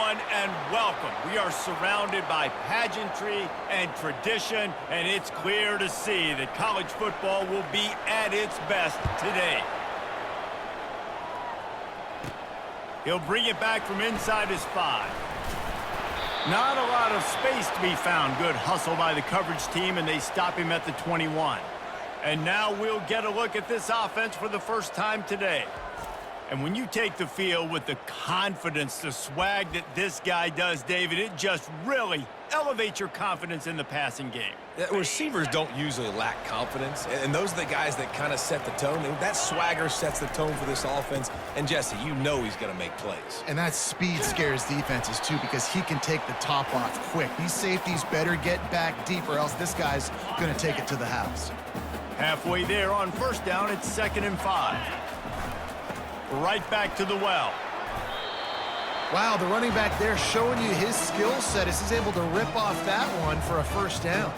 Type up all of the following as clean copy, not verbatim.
everyone, and welcome. We are surrounded by pageantry and tradition, and it's clear to see that college football will be at its best today. He'll bring it back from inside his 5. Not a lot of space to be found. Good hustle by the coverage team, and they stop him at the 21. And now we'll get a look at this offense for the first time today. And when you take the field with the confidence, the swag that this guy does, David, it just really elevates your confidence in the passing game. Receivers don't usually lack confidence, and those are the guys that kind of set the tone. That swagger sets the tone for this offense, and Jesse, you know he's going to make plays. And that speed scares defenses, too, because he can take the top off quick. These safeties better get back deep, or else this guy's going to take it to the house. Halfway there on first down, it's 2nd and 5. Right back to the well. Wow, the running back there showing you his skill set as he's able to rip off that one for a first down.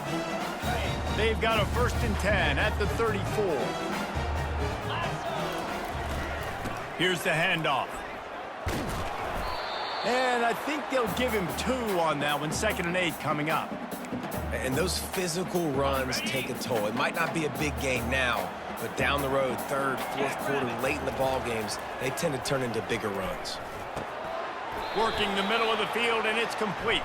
They've got a 1st and 10 at the 34. Here's the handoff. And I think they'll give him 2 on that one. 2nd and 8 coming up. And those physical runs take a toll. It might not be a big gain now, but down the road, 3rd, 4th quarter, late in the ball games, they tend to turn into bigger runs. Working the middle of the field, and it's complete.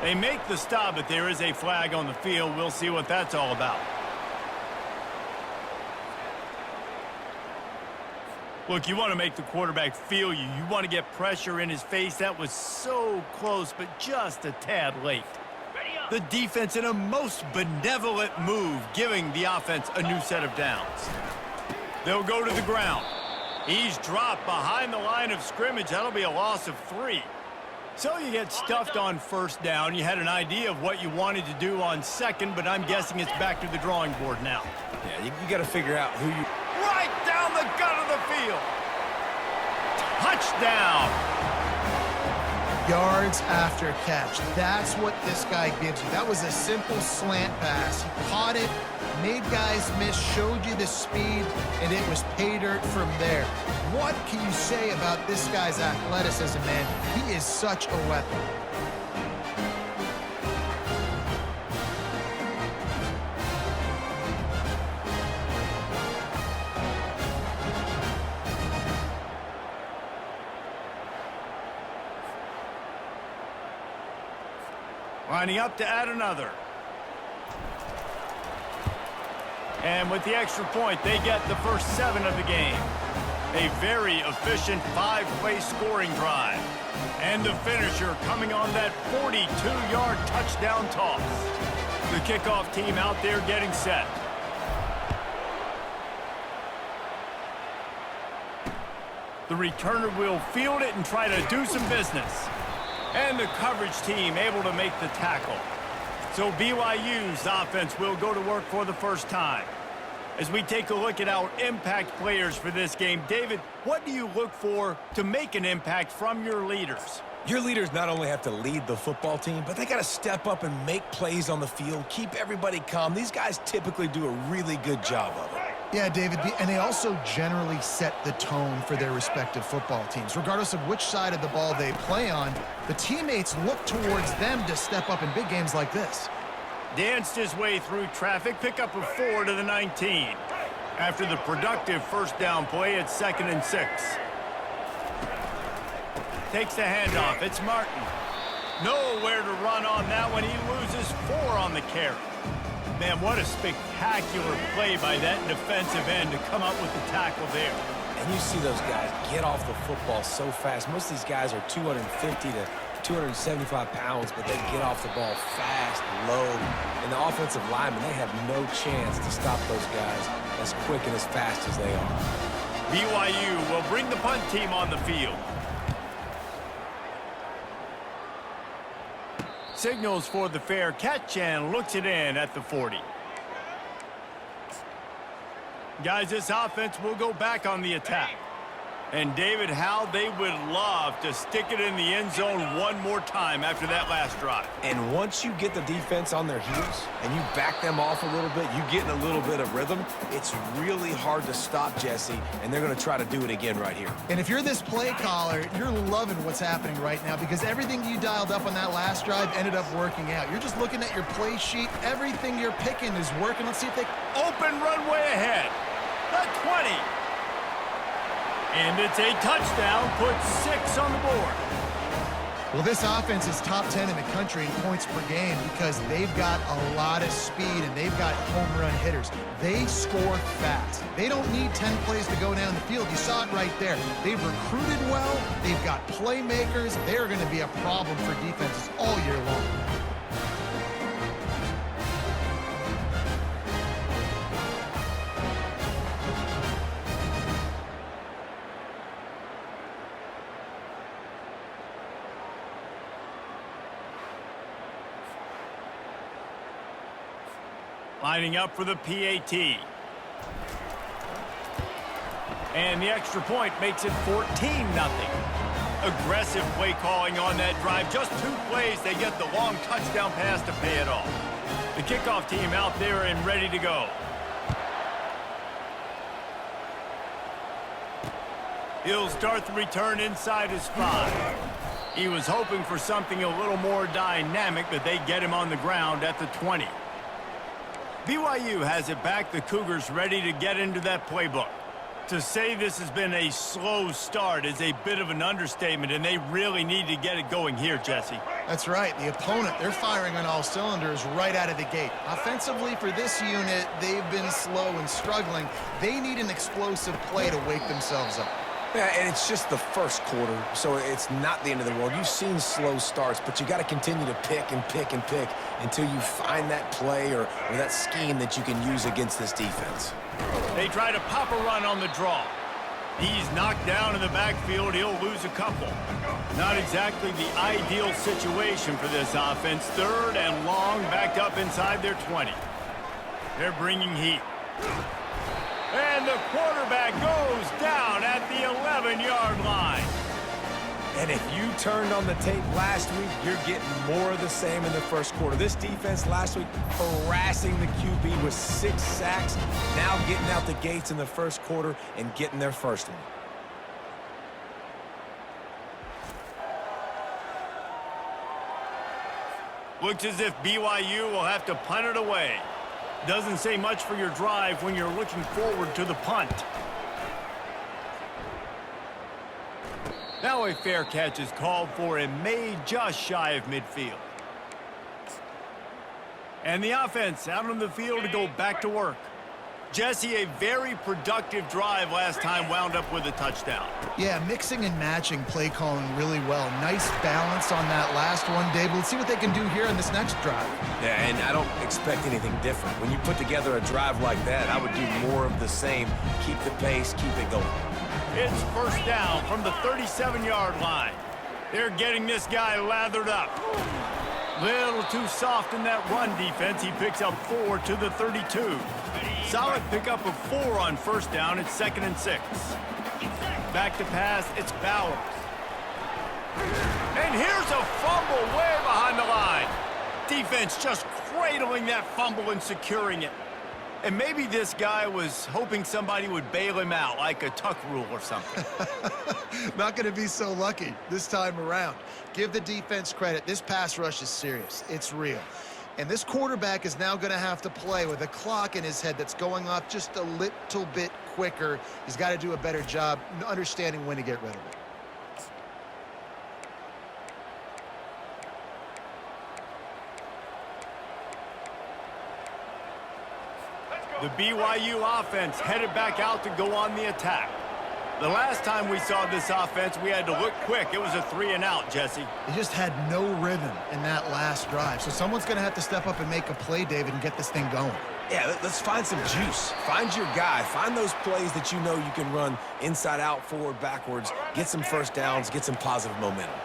They make the stop, but there is a flag on the field. We'll see what that's all about. Look, you want to make the quarterback feel you. You want to get pressure in his face. That was so close, but just a tad late. The defense in a most benevolent move, giving the offense a new set of downs. They'll go to the ground. He's dropped behind the line of scrimmage. That'll be a loss of 3. So you get stuffed on first down. You had an idea of what you wanted to do on 2nd, but I'm guessing it's back to the drawing board now. Yeah, you got to figure out who you... Right down the gut of the field. Touchdown. Yards after catch. That's what this guy gives you. That was a simple slant pass. He caught it, made guys miss, showed you the speed, and it was pay dirt from there. What can you say about this guy's athleticism, man? He is such a weapon. Lining up to add another. And with the extra point, they get the first 7 of the game. A very efficient 5-play scoring drive. And the finisher coming on that 42-yard touchdown toss. The kickoff team out there getting set. The returner will field it and try to do some business. And the coverage team able to make the tackle. So BYU's offense will go to work for the first time. As we take a look at our impact players for this game, David, what do you look for to make an impact from your leaders? Your leaders not only have to lead the football team, but they got to step up and make plays on the field, keep everybody calm. These guys typically do a really good job of it. Yeah, David, and they also generally set the tone for their respective football teams. Regardless of which side of the ball they play on, the teammates look towards them to step up in big games like this. Danced his way through traffic, pick up a 4 to the 19. After the productive first down play, it's 2nd and 6. Takes the handoff, it's Martin. Nowhere to run on that one, he loses 4 on the carry. Man, what a spectacular play by that defensive end to come up with the tackle there. And you see those guys get off the football so fast. Most of these guys are 250 to 275 pounds, but they get off the ball fast, low. And the offensive linemen, they have no chance to stop those guys as quick and as fast as they are. BYU will bring the punt team on the field. Signals for the fair catch and looks it in at the 40. Guys, this offense will go back on the attack. And, David, how they would love to stick it in the end zone one more time after that last drive. And once you get the defense on their heels and you back them off a little bit, you get in a little bit of rhythm, it's really hard to stop, Jesse, and they're going to try to do it again right here. And if you're this play caller, you're loving what's happening right now because everything you dialed up on that last drive ended up working out. You're just looking at your play sheet. Everything you're picking is working. Let's see if they... Open runway ahead. The 20. And it's a touchdown, puts 6 on the board. Well, this offense is top 10 in the country in points per game because they've got a lot of speed and they've got home run hitters. They score fast. They don't need 10 plays to go down the field. You saw it right there. They've recruited well. They've got playmakers. They're going to be a problem for defenses all year long. Lining up for the PAT. And the extra point makes it 14-0. Aggressive play calling on that drive. Just 2 plays, they get the long touchdown pass to pay it off. The kickoff team out there and ready to go. He'll start the return inside his 5. He was hoping for something a little more dynamic, but they get him on the ground at the 20. BYU has it back. The Cougars ready to get into that playbook. To say this has been a slow start is a bit of an understatement, and they really need to get it going here, Jesse. That's right. The opponent, they're firing on all cylinders right out of the gate. Offensively for this unit, they've been slow and struggling. They need an explosive play to wake themselves up. Yeah, and it's just the first quarter, so it's not the end of the world. You've seen slow starts, but you got to continue to pick and pick and pick until you find that play or that scheme that you can use against this defense. They try to pop a run on the draw. He's knocked down in the backfield. He'll lose a couple. Not exactly the ideal situation for this offense. 3rd and long, backed up inside their 20. They're bringing heat. And the quarterback goes down at the 11-yard line. And if you turned on the tape last week, you're getting more of the same in the first quarter. This defense last week harassing the QB with 6 sacks, now getting out the gates in the first quarter and getting their first one. Looks as if BYU will have to punt it away. Doesn't say much for your drive when you're looking forward to the punt. Now a fair catch is called for and made just shy of midfield. And the offense out on the field to go back to work. Jesse, a very productive drive last time wound up with a touchdown. Yeah, mixing and matching play calling really well. Nice balance on that last one, Dave. Let's see what they can do here in this next drive. Yeah, and I don't expect anything different. When you put together a drive like that, I would do more of the same. Keep the pace, keep it going. It's first down from the 37-yard line. They're getting this guy lathered up. Little too soft in that run defense. He picks up 4 to the 32. Solid pickup of 4 on first down. It's 2nd and 6. Back to pass. It's Bowers. And here's a fumble way behind the line. Defense just cradling that fumble and securing it. And maybe this guy was hoping somebody would bail him out, like a tuck rule or something. Not going to be so lucky this time around. Give the defense credit. This pass rush is serious. It's real. And this quarterback is now going to have to play with a clock in his head that's going off just a little bit quicker. He's got to do a better job understanding when to get rid of it. The BYU offense headed back out to go on the attack. The last time we saw this offense, we had to look quick. It was a 3-and-out, Jesse. He just had no rhythm in that last drive. So someone's going to have to step up and make a play, David, and get this thing going. Yeah, let's find some juice. Find your guy. Find those plays that you know you can run inside out, forward, backwards. Get some first downs. Get some positive momentum.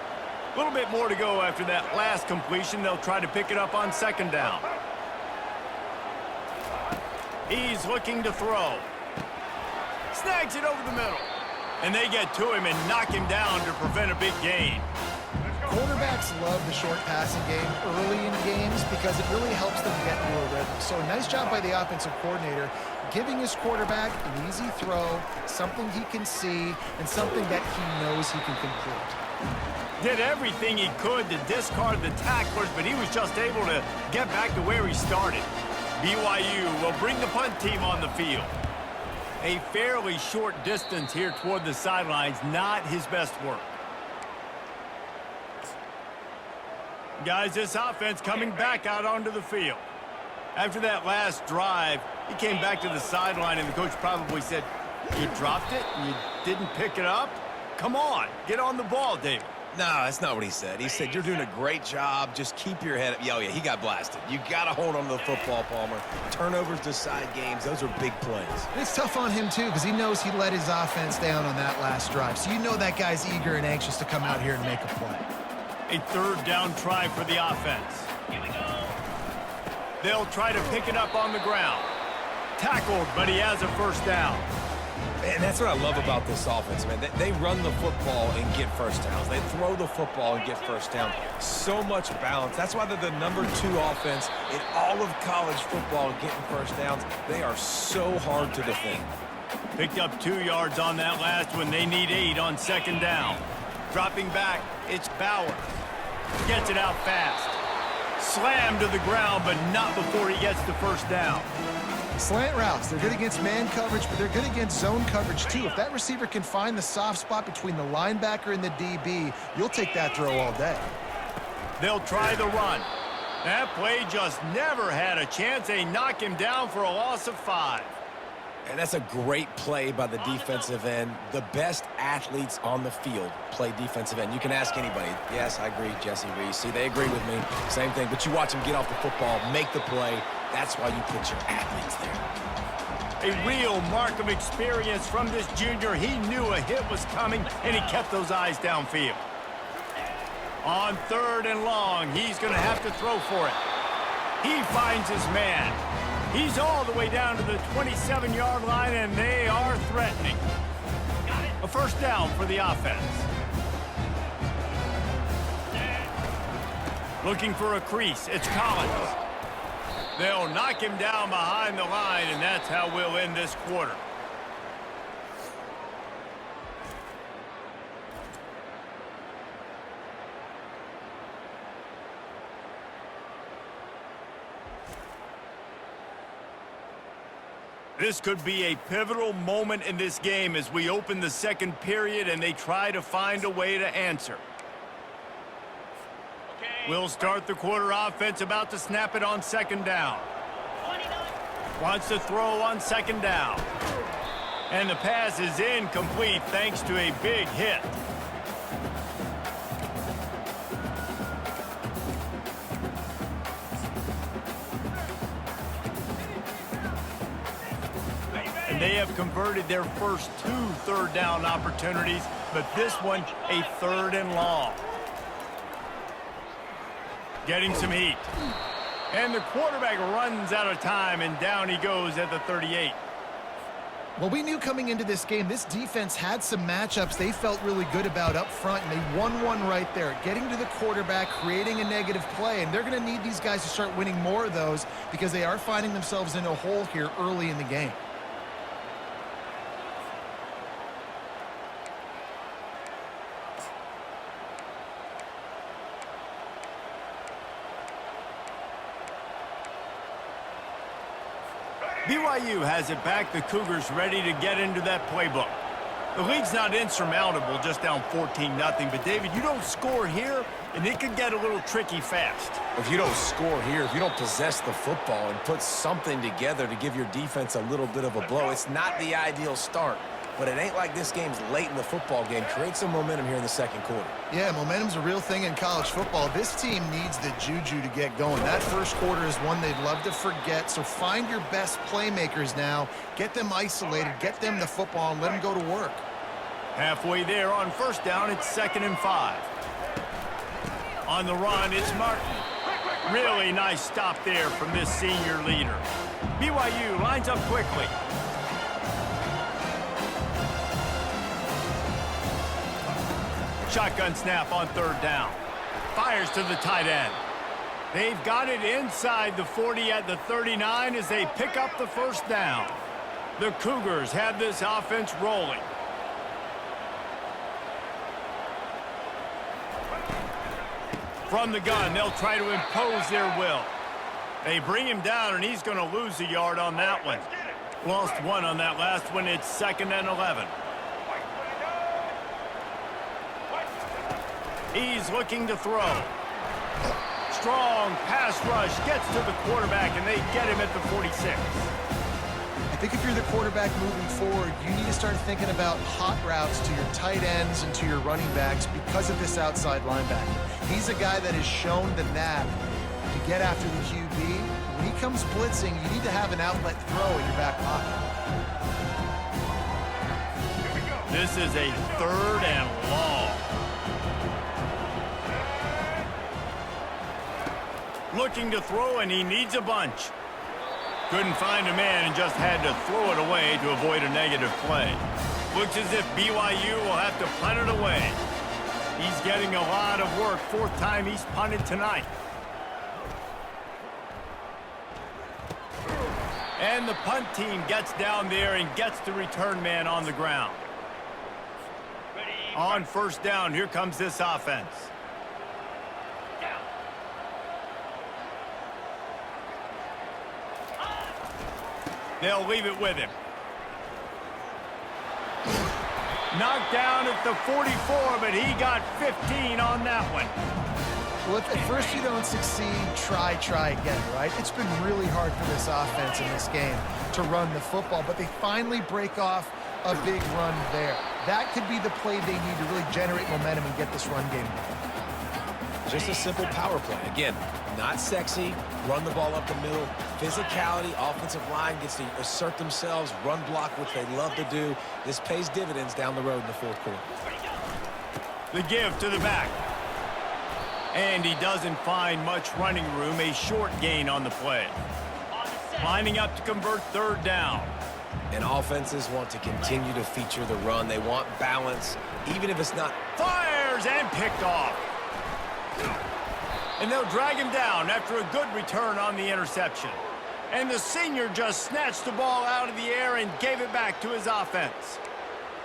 A little bit more to go after that last completion. They'll try to pick it up on 2nd down. He's looking to throw. Snags it over the middle. And they get to him and knock him down to prevent a big gain. Quarterbacks love the short passing game early in games because it really helps them get into a rhythm. So nice job by the offensive coordinator, giving his quarterback an easy throw, something he can see, and something that he knows he can complete. Did everything he could to discard the tacklers, but he was just able to get back to where he started. BYU will bring the punt team on the field. A fairly short distance here toward the sidelines, not his best work. Guys, this offense coming back out onto the field. After that last drive, he came back to the sideline, and the coach probably said, "You dropped it? You didn't pick it up? Come on, get on the ball, David." No, that's not what he said. He said, "You're doing a great job. Just keep your head up." Oh, yeah, he got blasted. You got to hold on to the football, Palmer. Turnovers decide games. Those are big plays. It's tough on him, too, because he knows he let his offense down on that last drive. So you know that guy's eager and anxious to come out here and make a play. A third down try for the offense. Here we go. They'll try to pick it up on the ground. Tackled, but he has a first down. Man, that's what I love about this offense, man. They run the football and get first downs. They throw the football and get first down. So much balance. That's why they're the #2 offense in all of college football getting first downs. They are so hard to defend. Picked up 2 yards on that last one. They need 8 on second down. Dropping back, it's Bauer. Gets it out fast. Slammed to the ground, but not before he gets the first down. Slant routes, they're good against man coverage, but they're good against zone coverage too. If that receiver can find the soft spot between the linebacker and the DB, you'll take that throw all day. They'll try the run. That play just never had a chance. They knock him down for a loss of 5. And that's a great play by the defensive end. The best athletes on the field play defensive end. You can ask anybody. Yes, I agree, Jesse Reese. See, they agree with me. Same thing. But you watch him get off the football, make the play. That's why you put your athletes there. A real mark of experience from this junior. He knew a hit was coming, and he kept those eyes downfield. On 3rd and long, he's going to have to throw for it. He finds his man. He's all the way down to the 27-yard line, and they are threatening. A first down for the offense. Looking for a crease. It's Collins. They'll knock him down behind the line, and that's how we'll end this quarter. This could be a pivotal moment in this game as we open the second period and they try to find a way to answer. We'll start the quarter. Offense about to snap it on second down. Wants to throw on second down. And the pass is incomplete thanks to a big hit. And they have converted their first 2 third down opportunities, but this one a 3rd and long. Getting some heat. And the quarterback runs out of time, and down he goes at the 38. Well, we knew coming into this game, this defense had some matchups they felt really good about up front, and they won one right there. Getting to the quarterback, creating a negative play, and they're going to need these guys to start winning more of those because they are finding themselves in a hole here early in the game. BYU has it back. The Cougars ready to get into that playbook. The lead's not insurmountable, just down 14-0. But, David, you don't score here, and it could get a little tricky fast. If you don't score here, if you don't possess the football and put something together to give your defense a little bit of a blow, it's not the ideal start. But it ain't like this game's late in the football game. Create some momentum here in the second quarter. Yeah, momentum's a real thing in college football. This team needs the juju to get going. That first quarter is one they'd love to forget, so find your best playmakers now. Get them isolated, get them the football, and let them go to work. Halfway there on first down, it's 2nd and 5. On the run, it's Martin. Really nice stop there from this senior leader. BYU lines up quickly. Shotgun snap on 3rd down. Fires to the tight end. They've got it inside the 40 at the 39 as they pick up the 1st down. The Cougars have this offense rolling. From the gun, they'll try to impose their will. They bring him down, and he's going to lose a yard on that one. Lost 1 on that last one. It's 2nd and 11. He's looking to throw. Strong pass rush gets to the quarterback, and they get him at the 46. I think if you're the quarterback moving forward, you need to start thinking about hot routes to your tight ends and to your running backs because of this outside linebacker. He's a guy that has shown the knack to get after the QB. When he comes blitzing, you need to have an outlet throw in your back pocket. This is a 3rd and long. Looking to throw, and he needs a bunch. Couldn't find a man and just had to throw it away to avoid a negative play. Looks as if BYU will have to punt it away. He's getting a lot of work. 4th time he's punted tonight. And the punt team gets down there and gets the return man on the ground. On 1st down, here comes this offense. They'll leave it with him. Knocked down at the 44, but he got 15 on that one. Well, if at first you don't succeed, try again, right? It's been really hard for this offense in this game to run the football, but they finally break off a big run there. That could be the play they need to really generate momentum and get this run game going. Just a simple power play. Again, not sexy, run the ball up the middle, physicality, offensive line gets to assert themselves, run block, which they love to do. This pays dividends down the road in the 4th quarter. The give to the back. And he doesn't find much running room, a short gain on the play. Lining up to convert 3rd down. And offenses want to continue to feature the run. They want balance, even if it's not. Fires and picked off. And they'll drag him down after a good return on the interception. And the senior just snatched the ball out of the air and gave it back to his offense.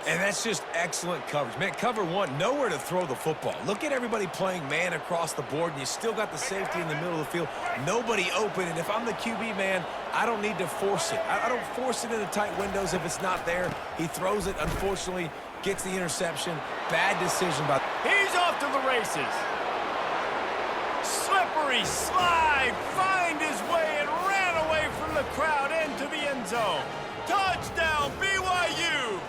And that's just excellent coverage. Man, cover 1, nowhere to throw the football. Look at everybody playing man across the board, and you still got the safety in the middle of the field. Nobody open, and if I'm the QB, man, I don't need to force it. I don't force it into tight windows if it's not there. He throws it, unfortunately, gets the interception. Bad decision by... He's off to the races. Slippery slide, find his way and ran away from the crowd into the end zone. Touchdown, BYU!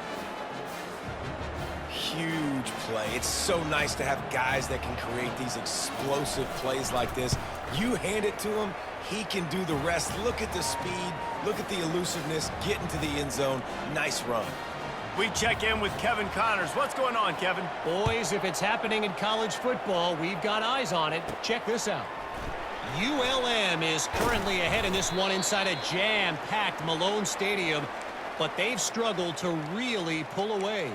Huge play. It's so nice to have guys that can create these explosive plays like this. You hand it to him, he can do the rest. Look at the speed, look at the elusiveness, get into the end zone. Nice run. We check in with Kevin Connors. What's going on, Kevin? Boys, if it's happening in college football, we've got eyes on it. Check this out. ULM is currently ahead in this one inside a jam-packed Malone Stadium, but they've struggled to really pull away.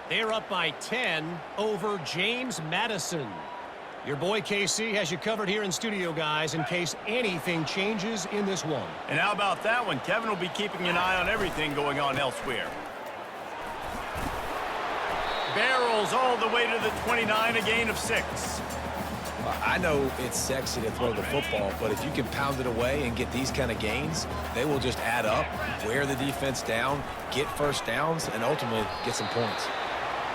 They're up by 10 over James Madison. Your boy KC has you covered here in studio, guys, in case anything changes in this one. And how about that one? Kevin will be keeping an eye on everything going on elsewhere. Barrels all the way to the 29, a gain of 6. I know it's sexy to throw the football, but if you can pound it away and get these kind of gains, they will just add up, wear the defense down, get 1st downs, and ultimately get some points.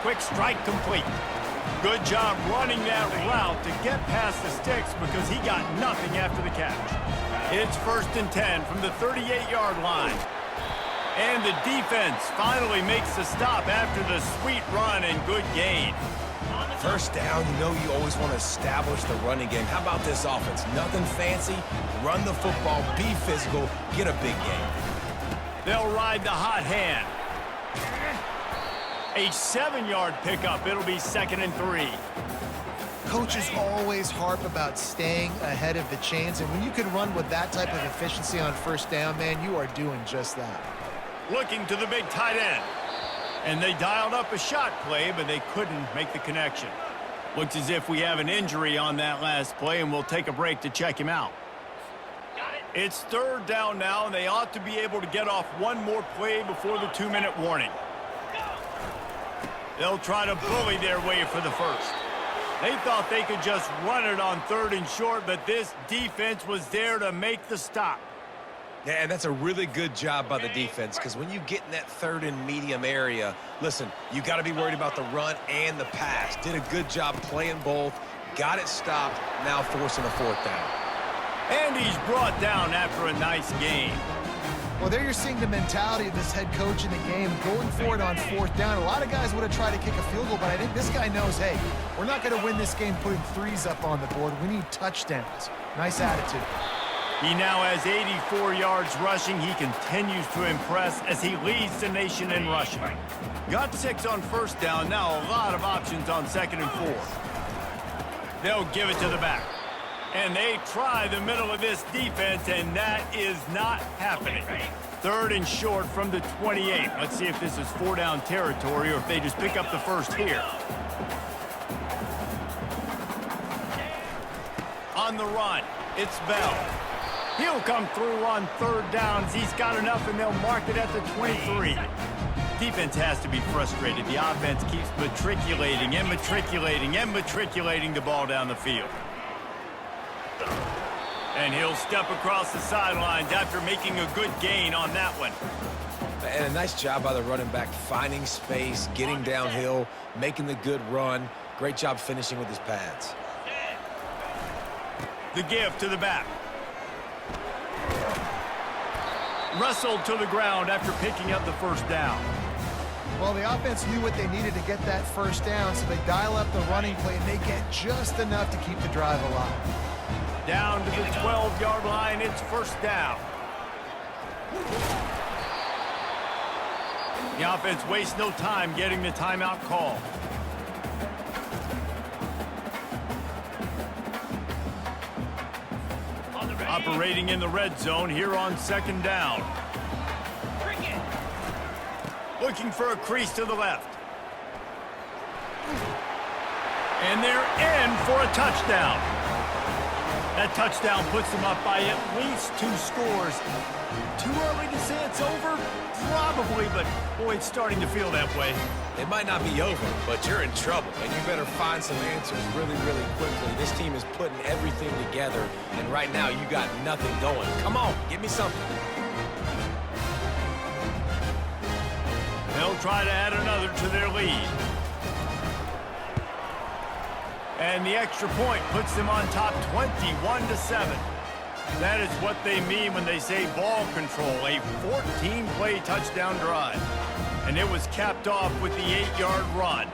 Quick strike complete. Good job running that route to get past the sticks because he got nothing after the catch. It's 1st and 10 from the 38-yard line. And the defense finally makes the stop after the sweet run and good gain. 1st down, you know you always want to establish the running game. How about this offense? Nothing fancy. Run the football, be physical, get a big gain. They'll ride the hot hand. A 7-yard pickup. It'll be 2nd and 3. Coaches always harp about staying ahead of the chains, and when you can run with that type of efficiency on 1st down, man, you are doing just that. Looking to the big tight end. And they dialed up a shot play, but they couldn't make the connection. Looks as if we have an injury on that last play, and we'll take a break to check him out. It's third down now, and they ought to be able to get off one more play before the 2-minute warning. They'll try to bully their way for the first. They thought they could just run it on 3rd and short, but this defense was there to make the stop. Yeah, and that's a really good job by the defense, because when you get in that 3rd and medium area, listen, you got to be worried about the run and the pass. Did a good job playing both, got it stopped, now forcing a 4th down. And he's brought down after a nice game. Well, there you're seeing the mentality of this head coach in the game, going for it on 4th down. A lot of guys would have tried to kick a field goal, but I think this guy knows, hey, we're not going to win this game putting 3s up on the board. We need touchdowns. Nice attitude. He now has 84 yards rushing. He continues to impress as he leads the nation in rushing. Got 6 on 1st down. Now a lot of options on 2nd and 4. They'll give it to the back. And they try the middle of this defense, and that is not happening. 3rd and short from the 28. Let's see if this is 4-down territory or if they just pick up the first here. On the run, it's Bell. He'll come through on 3rd downs. He's got enough, and they'll mark it at the 23. Defense has to be frustrated. The offense keeps matriculating and matriculating and matriculating the ball down the field. And he'll step across the sidelines after making a good gain on that one. And a nice job by the running back, finding space, getting downhill, making the good run. Great job finishing with his pads. The give to the back. Wrestled to the ground after picking up the 1st down. Well, the offense knew what they needed to get that 1st down, so they dial up the running play, and they get just enough to keep the drive alive. Down to the 12-yard line, it's 1st down. The offense wastes no time getting the timeout call. Operating in the red zone here on 2nd down. Looking for a crease to the left. And they're in for a touchdown. That touchdown puts them up by at least 2 scores. Too early to say it's over? Probably, but boy, it's starting to feel that way. It might not be over, but you're in trouble, and you better find some answers really, really quickly. This team is putting everything together, and right now you got nothing going. Come on, give me something. They'll try to add another to their lead. And the extra point puts them on top 21-7. That is what they mean when they say ball control, a 14-play touchdown drive. And it was capped off with the 8-yard run.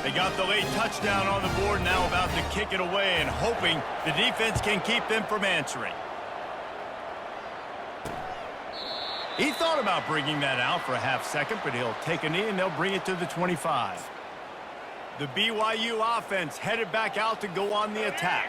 They got the late touchdown on the board, now about to kick it away and hoping the defense can keep them from answering. He thought about bringing that out for a half second, but he'll take a knee and they'll bring it to the 25. The BYU offense headed back out to go on the attack.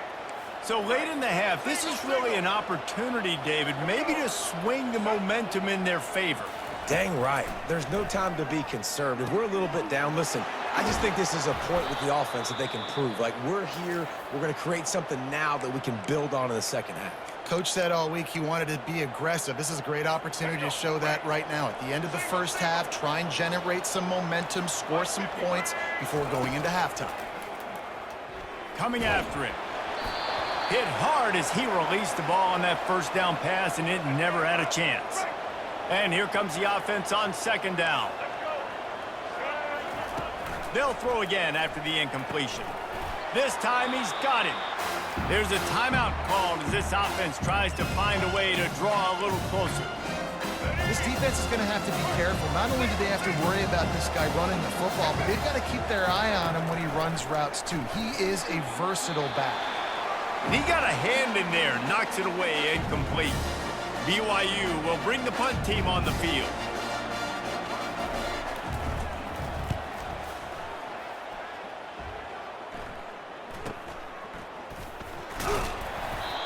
So late in the half, this is really an opportunity, David, maybe to swing the momentum in their favor. Dang right. There's no time to be conservative. We're a little bit down. Listen, I just think this is a point with the offense that they can prove. Like, we're here, we're going to create something now that we can build on in the second half. Coach said all week he wanted to be aggressive. This is a great opportunity to show that right now. At the end of the first half, try and generate some momentum, score some points before going into halftime. Coming after it. Hit hard as he released the ball on that 1st down pass, and it never had a chance. And here comes the offense on 2nd down. They'll throw again after the incompletion. This time he's got it. There's a timeout called as this offense tries to find a way to draw a little closer. This defense is going to have to be careful. Not only do they have to worry about this guy running the football, but they've got to keep their eye on him when he runs routes too. He is a versatile back. And he got a hand in there, knocks it away, incomplete. BYU will bring the punt team on the field.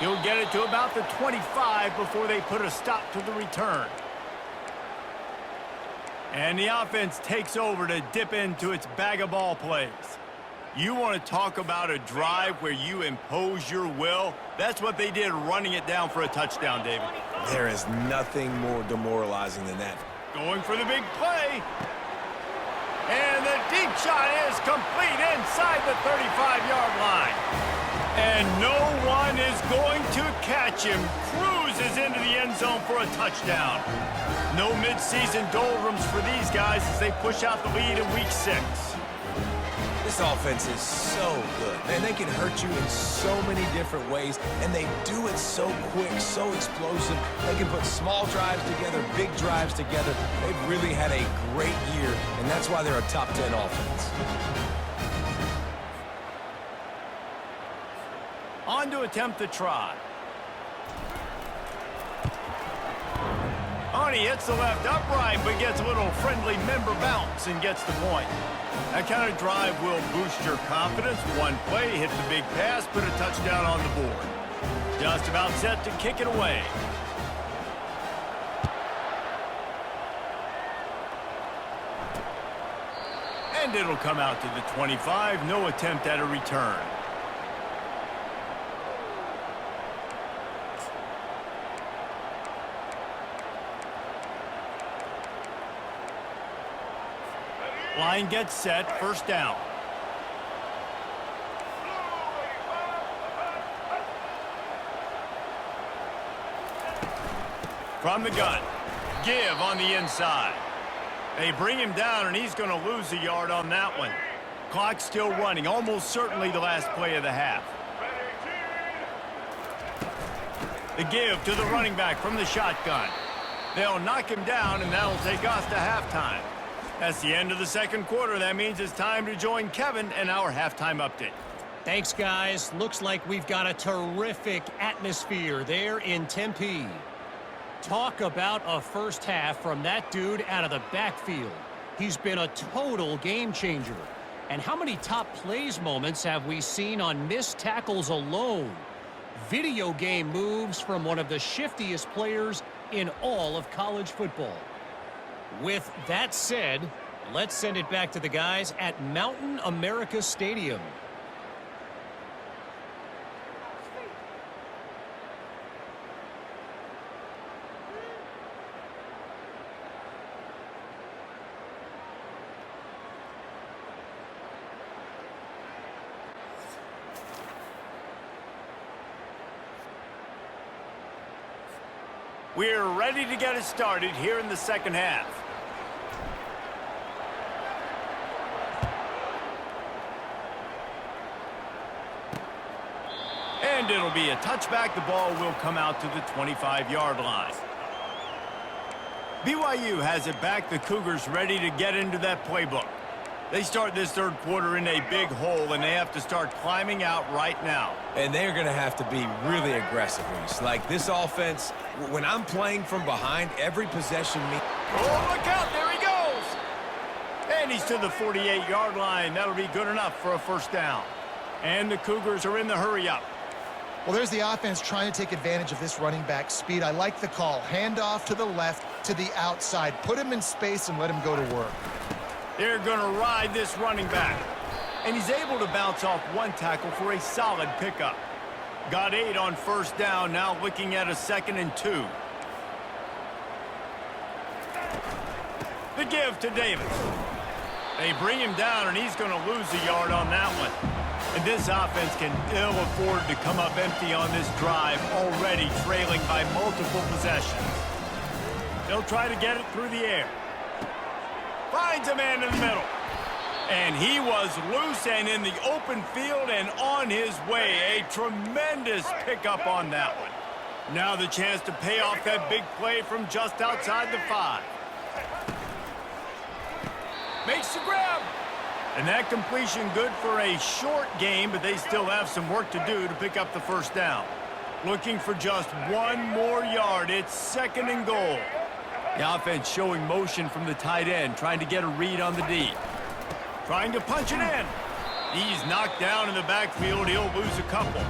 He'll get it to about the 25 before they put a stop to the return. And the offense takes over to dip into its bag of ball plays. You want to talk about a drive where you impose your will? That's what they did running it down for a touchdown, David. There is nothing more demoralizing than that. Going for the big play. And the deep shot is complete inside the 35-yard line. And no one is going to catch him. Cruises into the end zone for a touchdown. No midseason doldrums for these guys as they push out the lead in Week 6. This offense is so good. Man, they can hurt you in so many different ways, and they do it so quick, so explosive. They can put small drives together, big drives together. They've really had a great year, and that's why they're a top 10 offense. On to attempt the try. He hits the left upright, but gets a little friendly member bounce and gets the point. That kind of drive will boost your confidence. One play, hit the big pass, put a touchdown on the board. Just about set to kick it away. And it'll come out to the 25. No attempt at a return. Line gets set, first down. From the gun, give on the inside. They bring him down, and he's going to lose a yard on that one. Clock still running, almost certainly the last play of the half. The give to the running back from the shotgun. They'll knock him down, and that'll take us to halftime. That's the end of the second quarter. That means it's time to join Kevin and our halftime update. Thanks, guys. Looks like we've got a terrific atmosphere there in Tempe. Talk about a first half from that dude out of the backfield. He's been a total game changer. And how many top plays moments have we seen on missed tackles alone? Video game moves from one of the shiftiest players in all of college football. With that said, let's send it back to the guys at Mountain America Stadium. We're ready to get it started here in the second half. And it'll be a touchback. The ball will come out to the 25-yard line. BYU has it back. The Cougars ready to get into that playbook. They start this third quarter in a big hole, and they have to start climbing out right now. And they're going to have to be really aggressive, Reese. Like this offense, when I'm playing from behind, every possession means... Oh, look out. There he goes. And he's to the 48-yard line. That'll be good enough for a first down. And the Cougars are in the hurry-up. Well, there's the offense trying to take advantage of this running back speed. I like the call. Hand off to the left, to the outside. Put him in space and let him go to work. They're going to ride this running back. And he's able to bounce off one tackle for a solid pickup. Got 8 on first down, now looking at a 2nd and 2. The give to Davis. They bring him down, and he's going to lose a yard on that one. And this offense can ill afford to come up empty on this drive, already trailing by multiple possessions. They'll try to get it through the air. Finds a man in the middle. And he was loose and in the open field and on his way. A tremendous pickup on that one. Now the chance to pay off that big play from just outside the 5. Makes the grab. And that completion good for a short game, but they still have some work to do to pick up the first down. Looking for just one more yard. It's 2nd and goal. The offense showing motion from the tight end, trying to get a read on the D. Trying to punch it in. He's knocked down in the backfield. He'll lose a couple.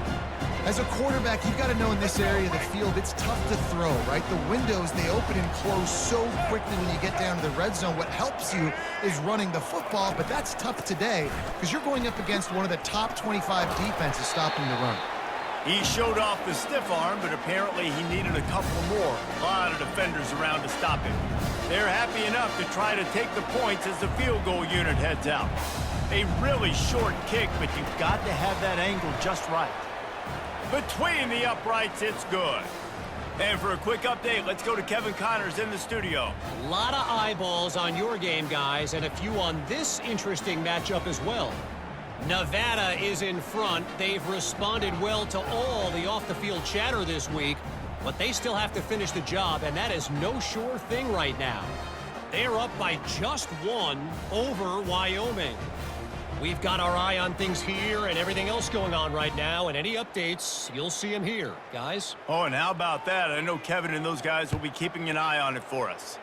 As a quarterback, you've got to know in this area of the field, it's tough to throw, right? The windows, they open and close so quickly when you get down to the red zone. What helps you is running the football, but that's tough today because you're going up against one of the top 25 defenses stopping the run. He showed off the stiff arm, but apparently he needed a couple more. A lot of defenders around to stop him. They're happy enough to try to take the points as the field goal unit heads out. A really short kick, but you've got to have that angle just right. Between the uprights, it's good. And for a quick update, let's go to Kevin Connors in the studio. A lot of eyeballs on your game, guys, and a few on this interesting matchup as well. Nevada is in front. They've responded well to all the off-the-field chatter this week, but they still have to finish the job, and that is no sure thing right now. They're up by just one over Wyoming. We've got our eye on things here and everything else going on right now, and any updates, you'll see them here, guys. Oh, and how about that? I know Kevin and those guys will be keeping an eye on it for us.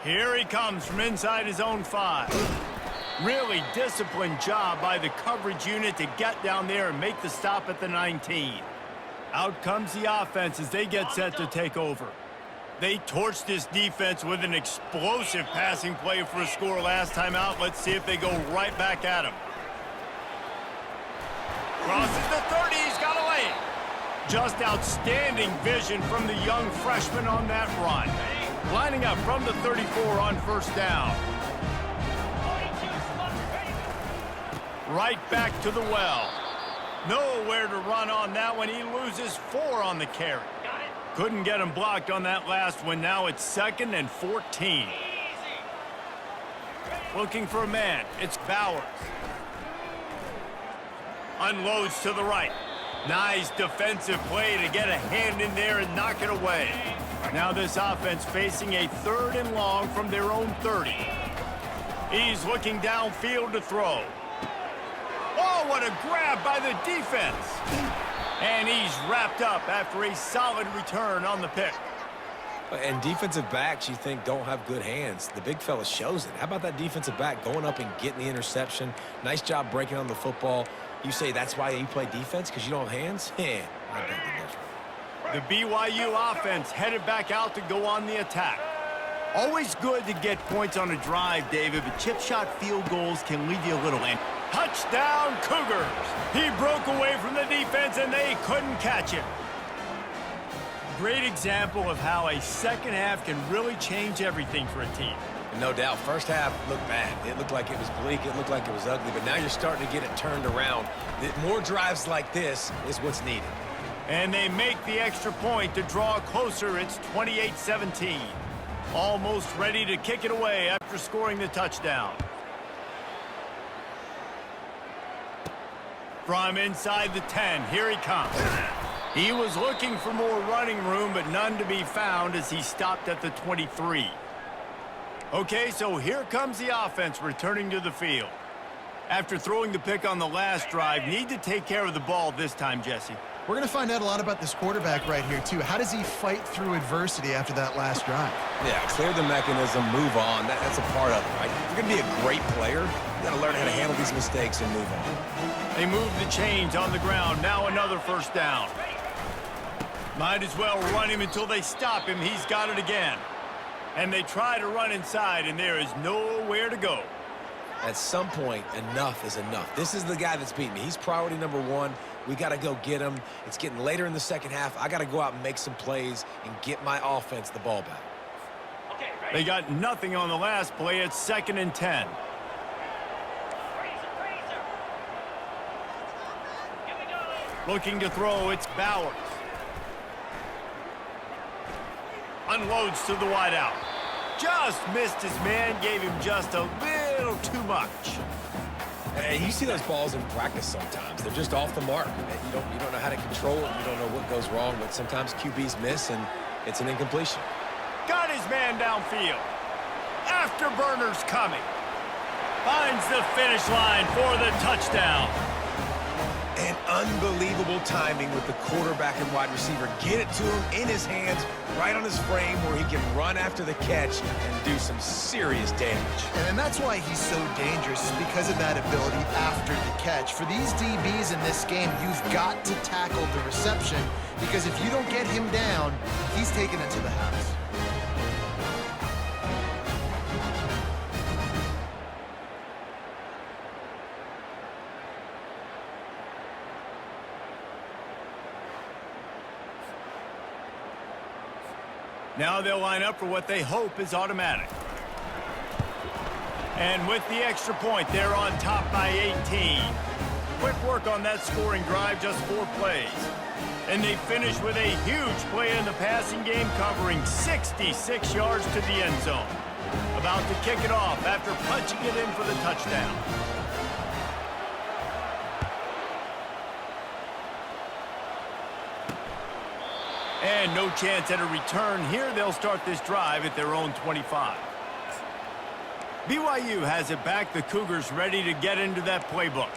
Here he comes from inside his own 5. Really disciplined job by the coverage unit to get down there and make the stop at the 19. Out comes the offense as they get set to take over. They torched this defense with an explosive passing play for a score last time out. Let's see if they go right back at him. Crosses the 30. He's got a lane. Just outstanding vision from the young freshman on that run. Lining up from the 34 on first down. Right back to the well. Nowhere to run on that one. He loses 4 on the carry. Couldn't get him blocked on that last one. Now it's 2nd and 14. Looking for a man. It's Bowers. Unloads to the right. Nice defensive play to get a hand in there and knock it away. Now this offense facing a 3rd and long from their own 30. He's looking downfield to throw. Oh, what a grab by the defense. And he's wrapped up after a solid return on the pick. And defensive backs, you think, don't have good hands. The big fella shows it. How about that defensive back going up and getting the interception? Nice job breaking on the football. You say that's why you play defense, because you don't have hands? Yeah, I beg the difference. The BYU offense headed back out to go on the attack. Always good to get points on a drive, David, but chip shot field goals can leave you a little in. Touchdown, Cougars! He broke away from the defense, and they couldn't catch him. Great example of how a second half can really change everything for a team. No doubt. First half looked bad. It looked like it was bleak. It looked like it was ugly. But now you're starting to get it turned around. More drives like this is what's needed. And they make the extra point to draw closer. It's 28-17. Almost ready to kick it away after scoring the touchdown. From inside the 10, here he comes. He was looking for more running room, but none to be found as he stopped at the 23. Okay, so here comes the offense returning to the field. After throwing the pick on the last drive, need to take care of the ball this time, Jesse. We're going to find out a lot about this quarterback right here, too. How does he fight through adversity after that last drive? Yeah, clear the mechanism, move on. That's a part of it, right? If you're going to be a great player, you got to learn how to handle these mistakes and move on. They move the chains on the ground. Now another first down. Might as well run him until they stop him. He's got it again. And they try to run inside, and there is nowhere to go. At some point, enough is enough. This is the guy that's beat me. He's priority number 1. We got to go get him. It's getting later in the second half. I got to go out and make some plays and get my offense the ball back. They got nothing on the last play. It's 2nd and 10. Looking to throw, it's Bowers. Unloads to the wideout. Just missed his man, gave him just a little too much. Hey, you see those balls in practice sometimes. They're just off the mark. You don't know how to control it. You don't know what goes wrong, but sometimes QBs miss, and it's an incompletion. Got his man downfield. Afterburner's coming. Finds the finish line for the touchdown. And Unbelievable timing with the quarterback and wide receiver. Get it to him in his hands, right on his frame where he can run after the catch and do some serious damage. And that's why he's so dangerous, is because of that ability after the catch. For these DBs in this game, you've got to tackle the reception, because if you don't get him down, he's taking it to the house. Now they'll line up for what they hope is automatic. And with the extra point, they're on top by 18. Quick work on that scoring drive, just 4 plays. And they finish with a huge play in the passing game, covering 66 yards to the end zone. About to kick it off after punching it in for the touchdown. And no chance at a return here. They'll start this drive at their own 25. BYU has it back. The Cougars ready to get into that playbook.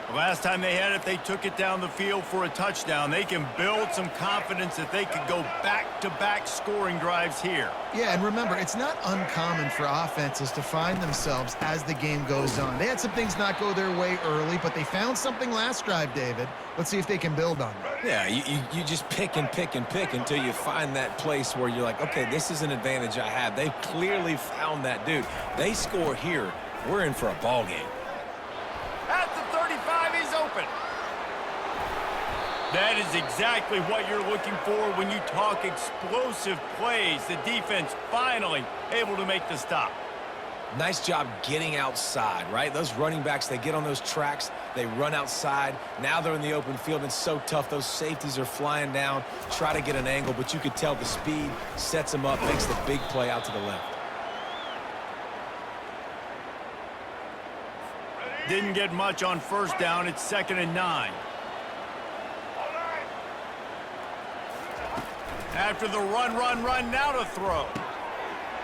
The last time they had it, they took it down the field for a touchdown. They can build some confidence that they could go back-to-back scoring drives here. Yeah, and remember, it's not uncommon for offenses to find themselves as the game goes on. They had some things not go their way early, but they found something last drive, David. Let's see if they can build on it. Yeah, you just pick and pick and pick until you find that place where you're like, okay, this is an advantage I have. They clearly found that dude. They score here, we're in for a ball game. At the 35, he's open. That is exactly what you're looking for when you talk explosive plays. The defense finally able to make the stop. Nice job getting outside, right? Those running backs, they get on those tracks, they run outside. Now they're in the open field. It's so tough. Those safeties are flying down, try to get an angle, but you could tell the speed sets them up, makes the big play out to the left. Didn't get much on first down. It's 2nd and 9. After the run, now to throw.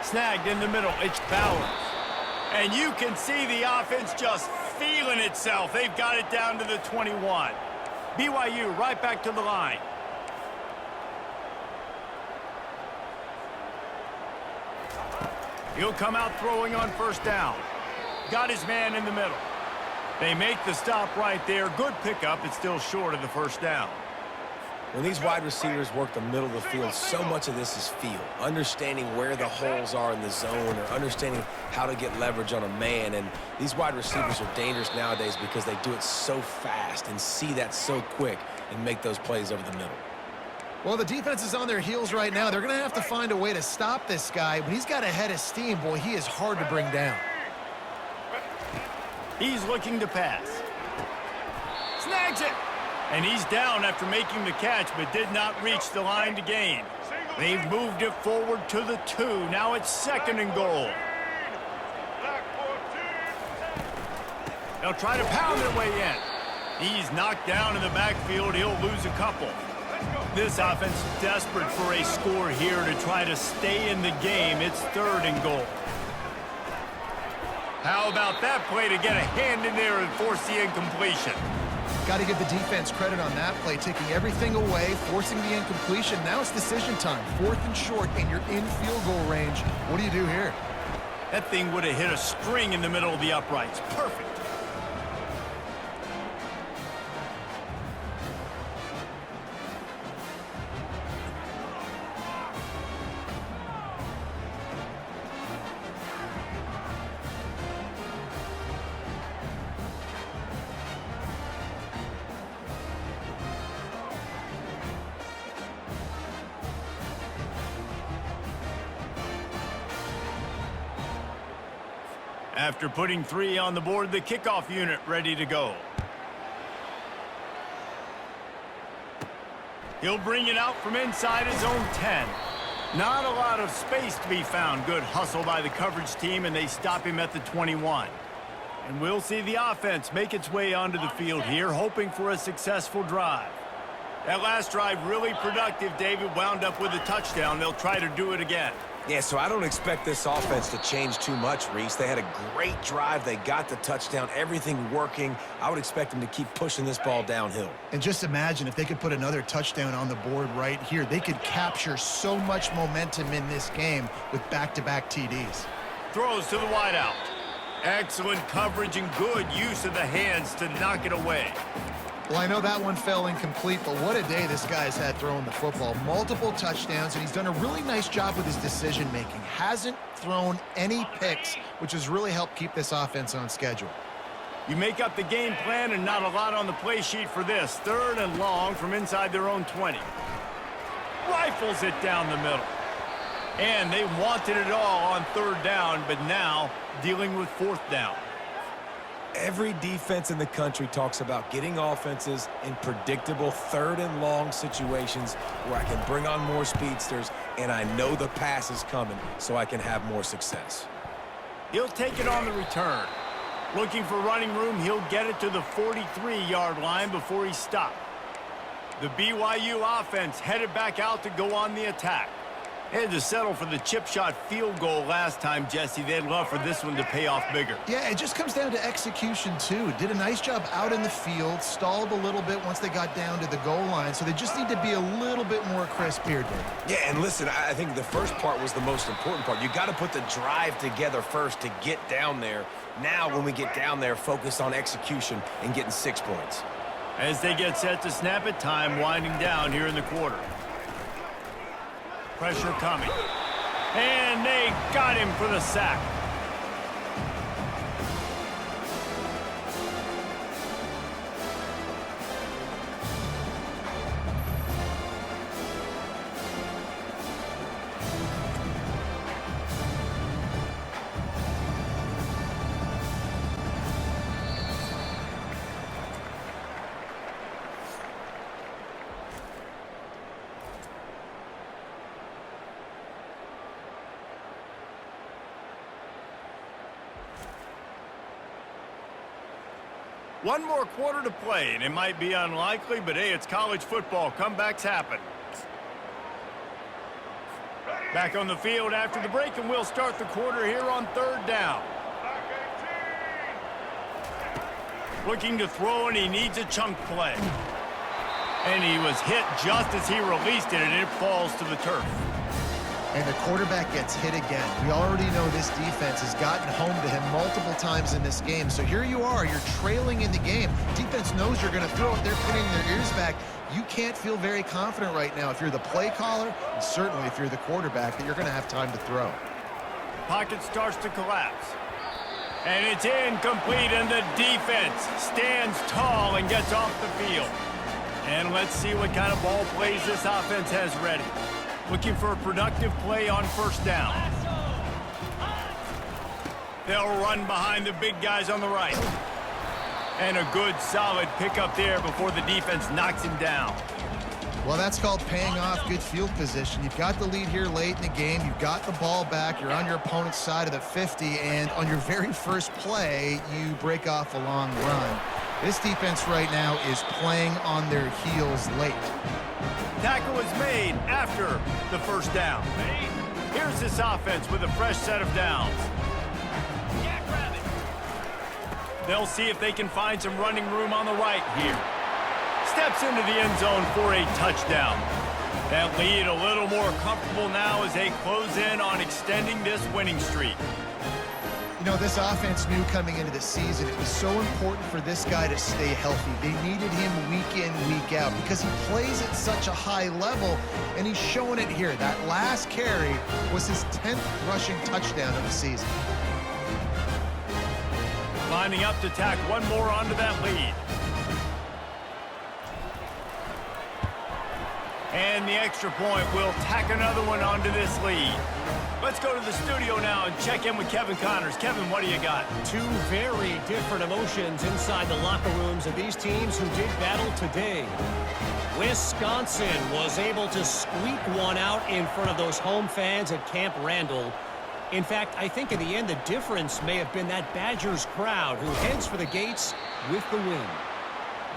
Snagged in the middle. It's Bowers. And you can see the offense just feeling itself. They've got it down to the 21. BYU right back to the line. He'll come out throwing on first down. Got his man in the middle. They make the stop right there. Good pickup. It's still short of the first down. When these wide receivers work the middle of the field, so much of this is feel. Understanding where the holes are in the zone, or understanding how to get leverage on a man. And these wide receivers are dangerous nowadays because they do it so fast and see that so quick and make those plays over the middle. Well, the defense is on their heels right now. They're going to have to find a way to stop this guy. When he's got a head of steam, boy, he is hard to bring down. He's looking to pass. Snags it. And he's down after making the catch, but did not reach the line to gain. They've moved it forward to the 2. Now it's 2nd and goal. They'll try to pound their way in. He's knocked down in the backfield. He'll lose a couple. This offense desperate for a score here to try to stay in the game. It's 3rd and goal. How about that play to get a hand in there and force the incompletion? Got to give the defense credit on that play, taking everything away, forcing the incompletion. Now it's decision time. 4th and short, and you're in field goal range. What do you do here? That thing would have hit a string in the middle of the uprights. Perfect. After putting 3 on the board, the kickoff unit ready to go. He'll bring it out from inside his own 10. Not a lot of space to be found. Good hustle by the coverage team, and they stop him at the 21. And we'll see the offense make its way onto the field here, hoping for a successful drive. That last drive really productive. David wound up with a touchdown. They'll try to do it again. Yeah, so I don't expect this offense to change too much, Reese. They had a great drive. They got the touchdown, everything working. I would expect them to keep pushing this ball downhill. And just imagine if they could put another touchdown on the board right here. They could capture so much momentum in this game with back-to-back TDs. Throws to the wideout. Excellent coverage and good use of the hands to knock it away. Well, I know that one fell incomplete, but what a day this guy's had throwing the football. Multiple touchdowns, and he's done a really nice job with his decision-making. Hasn't thrown any picks, which has really helped keep this offense on schedule. You make up the game plan and not a lot on the play sheet for this. 3rd and long from inside their own 20. Rifles it down the middle. And they wanted it all on 3rd down, but now dealing with 4th down. Every defense in the country talks about getting offenses in predictable 3rd and long situations where I can bring on more speedsters and I know the pass is coming so I can have more success. He'll take it on the return. Looking for running room, he'll get it to the 43-yard line before he's stopped. The BYU offense headed back out to go on the attack. They had to settle for the chip shot field goal last time, Jesse. They'd love for this one to pay off bigger. Yeah, it just comes down to execution, too. Did a nice job out in the field, stalled a little bit once they got down to the goal line, so they just need to be a little bit more crisp here, Dave. Yeah, and listen, I think the first part was the most important part. You got to put the drive together first to get down there. Now, when we get down there, focus on execution and getting 6 points. As they get set to snap it, time winding down here in the quarter. Pressure coming. And they got him for the sack. One more quarter to play, and it might be unlikely, but hey, it's college football. Comebacks happen. Back on the field after the break, and we'll start the quarter here on 3rd down. Looking to throw, and he needs a chunk play. And he was hit just as he released it, and it falls to the turf. And the quarterback gets hit again. We already know this defense has gotten home to him multiple times in this game. So here you are, you're trailing in the game. Defense knows you're going to throw it. They're putting their ears back. You can't feel very confident right now if you're the play caller, and certainly if you're the quarterback, that you're going to have time to throw. Pocket starts to collapse. And it's incomplete, and the defense stands tall and gets off the field. And let's see what kind of ball plays this offense has ready. Looking for a productive play on 1st down. They'll run behind the big guys on the right. And a good, solid pickup there before the defense knocks him down. Well, that's called paying off good field position. You've got the lead here late in the game. You've got the ball back. You're on your opponent's side of the 50, and on your very first play, you break off a long run. This defense right now is playing on their heels late. Tackle is made after the 1st down. Here's this offense with a fresh set of downs. They'll see if they can find some running room on the right here. Steps into the end zone for a touchdown. That lead a little more comfortable now as they close in on extending this winning streak. You know, this offense knew coming into the season it was so important for this guy to stay healthy. They needed him week in, week out because he plays at such a high level, and he's showing it here. That last carry was his 10th rushing touchdown of the season. Lining up to tack one more onto that lead. And the extra point will tack another one onto this lead. Let's go to the studio now and check in with Kevin Connors. Kevin, what do you got? Two very different emotions inside the locker rooms of these teams who did battle today. Wisconsin was able to squeak one out in front of those home fans at Camp Randall. In fact, I think in the end, the difference may have been that Badgers crowd who heads for the gates with the win.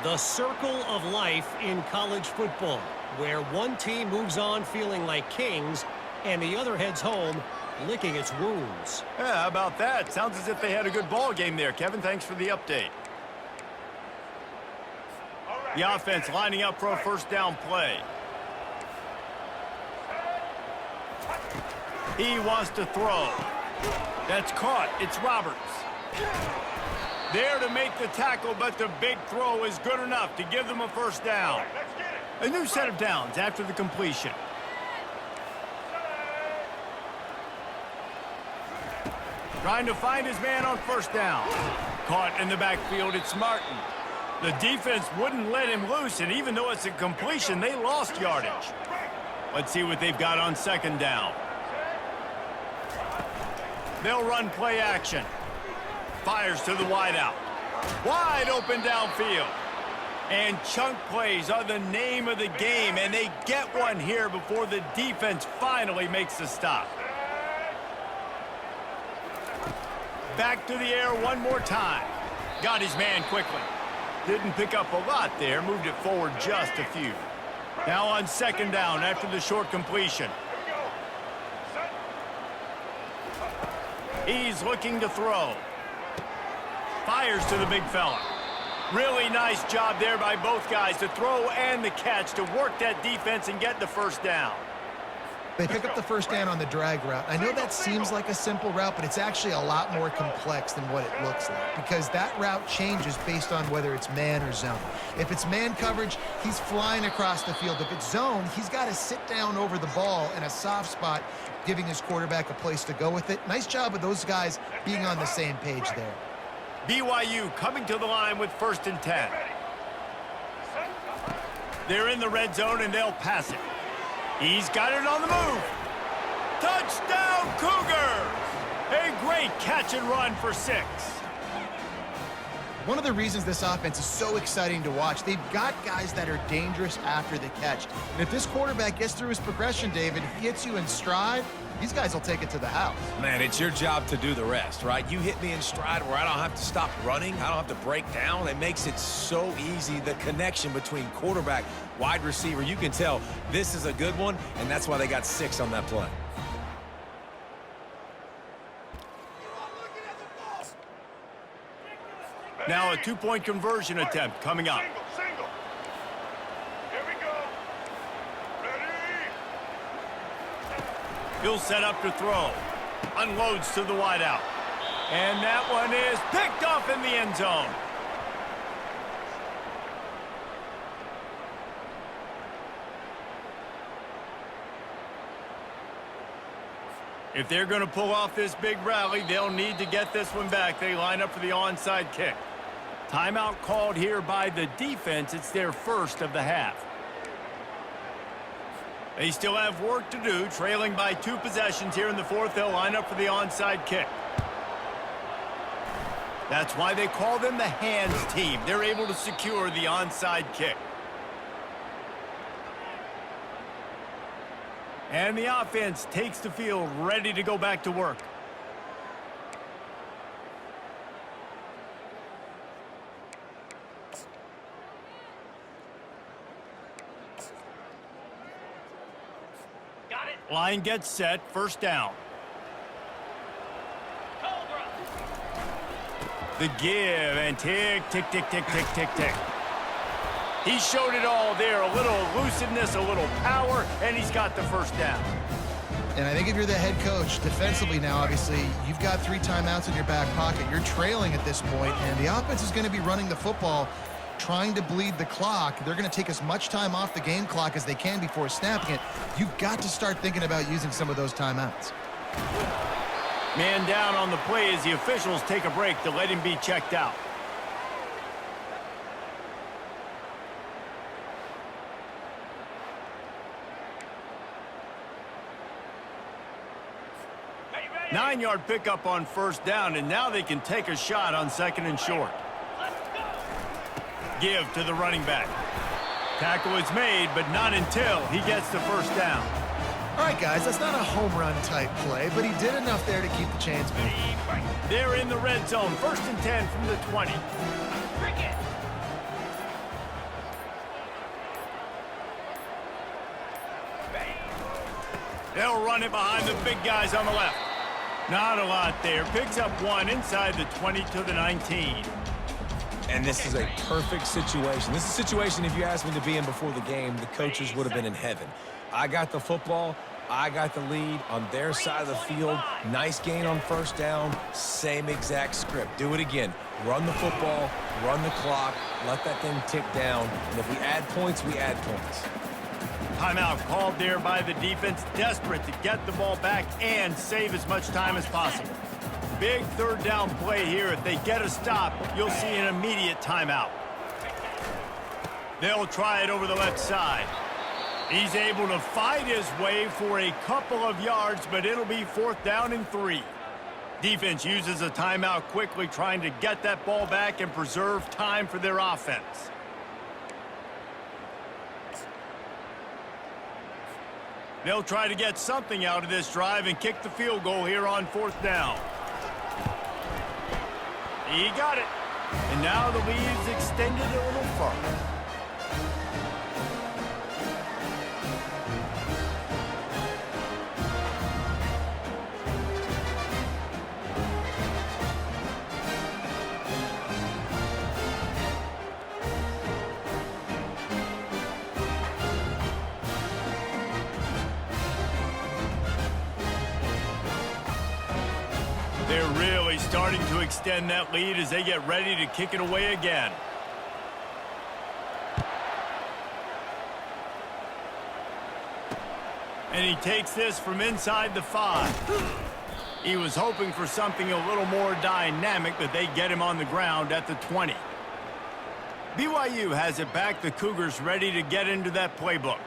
The circle of life in college football, where one team moves on feeling like kings and the other heads home licking its wounds. Yeah, how about that? Sounds as if they had a good ball game there. Kevin, thanks for the update. The offense lining up for a first down play. He wants to throw. That's caught. It's Roberts. There to make the tackle, but the big throw is good enough to give them a first down. A new set of downs after the completion. Trying to find his man on first down. Caught in the backfield, it's Martin. The defense wouldn't let him loose, and even though it's a completion, they lost yardage. Let's see what they've got on second down. They'll run play action. Fires to the wideout. Wide open downfield. And chunk plays are the name of the game, and they get one here before the defense finally makes the stop. Back to the air one more time. Got his man quickly. Didn't pick up a lot there, moved it forward just a few. Now on second down after the short completion. He's looking to throw. Fires to the big fella. Really nice job there by both guys to throw and the catch to work that defense and get the first down. They pick up the first down on the drag route. I know that seems like a simple route, but it's actually a lot more complex than what it looks like because that route changes based on whether it's man or zone. If it's man coverage, he's flying across the field. If it's zone, he's got to sit down over the ball in a soft spot, giving his quarterback a place to go with it. Nice job of those guys being on the same page there. BYU coming to the line with 1st and 10. They're in the red zone and they'll pass it. He's got it on the move. Touchdown, Cougars! A great catch and run for 6. One of the reasons this offense is so exciting to watch, they've got guys that are dangerous after the catch. And if this quarterback gets through his progression, David, if he hits you in stride, these guys will take it to the house. Man, it's your job to do the rest, right? You hit me in stride where I don't have to stop running. I don't have to break down. It makes it so easy, the connection between quarterback, wide receiver. You can tell this is a good one, and that's why they got 6 on that play. Now a 2-point conversion attempt coming up. Single. Here we go. Ready? He'll set up to throw. Unloads to the wideout. And that one is picked off in the end zone. If they're going to pull off this big rally, they'll need to get this one back. They line up for the onside kick. Timeout called here by the defense. It's their first of the half. They still have work to do, trailing by 2 possessions here in the 4th. They'll line up for the onside kick. That's why they call them the hands team. They're able to secure the onside kick. And the offense takes the field, ready to go back to work. Got it. Line gets set, first down. Cobra. The give and tick, tick, tick, tick, tick, tick, tick. He showed it all there, a little elusiveness, a little power, and he's got the first down. And I think if you're the head coach, defensively now, obviously, you've got 3 timeouts in your back pocket. You're trailing at this point, and the offense is going to be running the football, trying to bleed the clock. They're going to take as much time off the game clock as they can before snapping it. You've got to start thinking about using some of those timeouts. Man down on the play as the officials take a break to let him be checked out. Hey, ready? 9-yard pickup on first down, and now they can take a shot on 2nd and short. Let's go. Give to the running back. Tackle is made, but not until he gets the first down. All right, guys, that's not a home run type play, but he did enough there to keep the chains moving. They're in the red zone, 1st and 10 from the 20. Cricket. They'll run it behind the big guys on the left. Not a lot there. Picks up one inside the 20 to the 19. And this is a perfect situation. This is a situation, if you asked me to be in before the game, the coaches would have been in heaven. I got the football. I got the lead on their side of the field. Nice gain on first down. Same exact script. Do it again. Run the football, run the clock, let that thing tick down. And if we add points, we add points. Timeout called there by the defense, desperate to get the ball back and save as much time as possible. Big third down play here. If they get a stop, you'll see an immediate timeout. They'll try it over the left side. He's able to fight his way for a couple of yards, but it'll be 4th down and 3. Defense uses a timeout quickly, trying to get that ball back and preserve time for their offense. They'll try to get something out of this drive and kick the field goal here on 4th down. He got it. And now the lead's extended a little further. They're really starting to extend that lead as they get ready to kick it away again. And he takes this from inside the 5. He was hoping for something a little more dynamic, but they get him on the ground at the 20. BYU has it back. The Cougars ready to get into that playbook.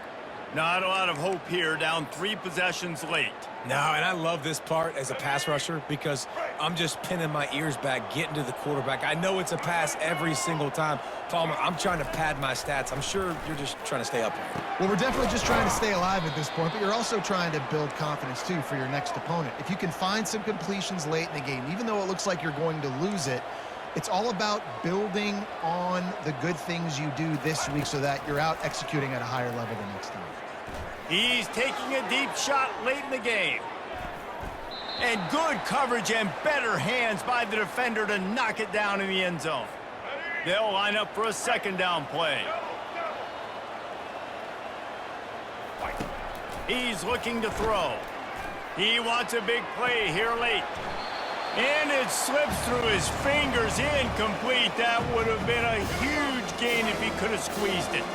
Not a lot of hope here, down 3 possessions late. No, and I love this part as a pass rusher because I'm just pinning my ears back, getting to the quarterback. I know it's a pass every single time. Palmer, I'm trying to pad my stats. I'm sure you're just trying to stay upright. Well, we're definitely just trying to stay alive at this point, but you're also trying to build confidence, too, for your next opponent. If you can find some completions late in the game, even though it looks like you're going to lose it, it's all about building on the good things you do this week so that you're out executing at a higher level the next time. He's taking a deep shot late in the game. And good coverage and better hands by the defender to knock it down in the end zone. They'll line up for a 2nd down play. He's looking to throw. He wants a big play here late. And it slips through his fingers, incomplete. That would have been a huge gain if he could have squeezed it.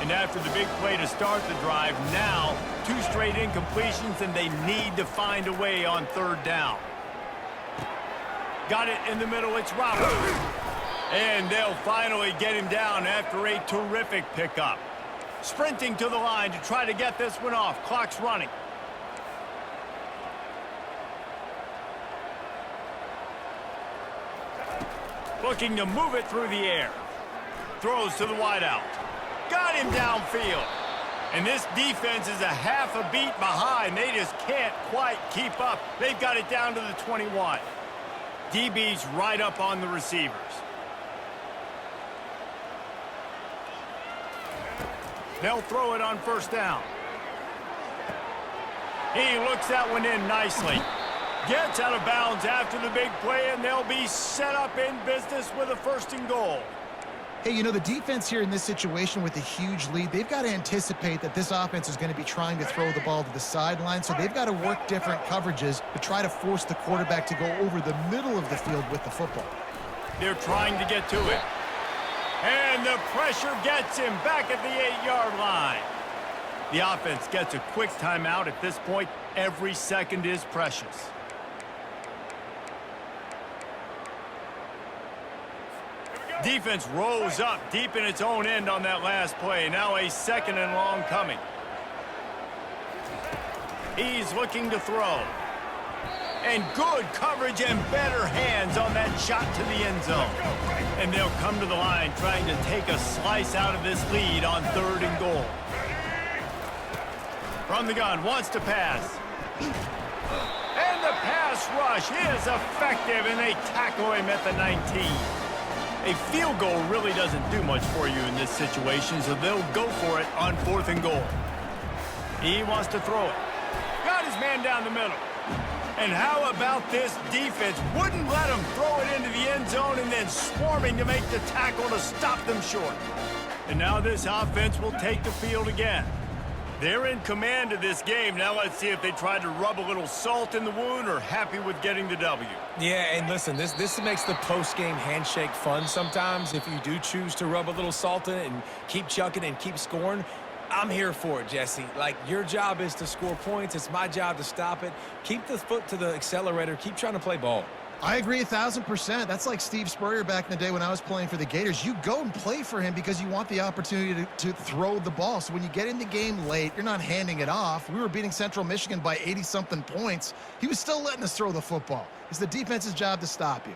And after the big play to start the drive, now 2 straight incompletions, and they need to find a way on 3rd down. Got it in the middle, it's Robert. And they'll finally get him down after a terrific pickup. Sprinting to the line to try to get this one off. Clock's running. Looking to move it through the air. Throws to the wideout. Got him downfield. And this defense is a half a beat behind. They just can't quite keep up. They've got it down to the 21. DB's right up on the receivers. They'll throw it on 1st down. He looks that one in nicely. Gets out of bounds after the big play, and they'll be set up in business with a 1st and goal. Hey, you know, the defense here in this situation with a huge lead, they've got to anticipate that this offense is going to be trying to throw the ball to the sideline, so they've got to work different coverages to try to force the quarterback to go over the middle of the field with the football. They're trying to get to it. And the pressure gets him back at the 8-yard line. The offense gets a quick timeout at this point. Every second is precious. Defense rolls up deep in its own end on that last play. Now a 2nd and long coming. He's looking to throw. And good coverage and better hands on that shot to the end zone. And they'll come to the line trying to take a slice out of this lead on 3rd and goal. From the gun, wants to pass. And the pass rush is effective, and they tackle him at the 19. A field goal really doesn't do much for you in this situation, so they'll go for it on 4th and goal. He wants to throw it. man down the middle. And how about this defense? Wouldn't let them throw it into the end zone and then swarming to make the tackle to stop them short. And now this offense will take the field again. They're in command of this game. Now let's see if they try to rub a little salt in the wound or happy with getting the W. Yeah, and listen, this makes the post-game handshake fun sometimes. If you do choose to rub a little salt in it and keep chucking and keep scoring, I'm here for it, Jesse. Like, your job is to score points. It's my job to stop it. Keep the foot to the accelerator. Keep trying to play ball. I agree 1,000%. That's like Steve Spurrier back in the day when I was playing for the Gators. You go and play for him because you want the opportunity to throw the ball. So when you get in the game late, you're not handing it off. We were beating Central Michigan by 80-something points. He was still letting us throw the football. It's the defense's job to stop you.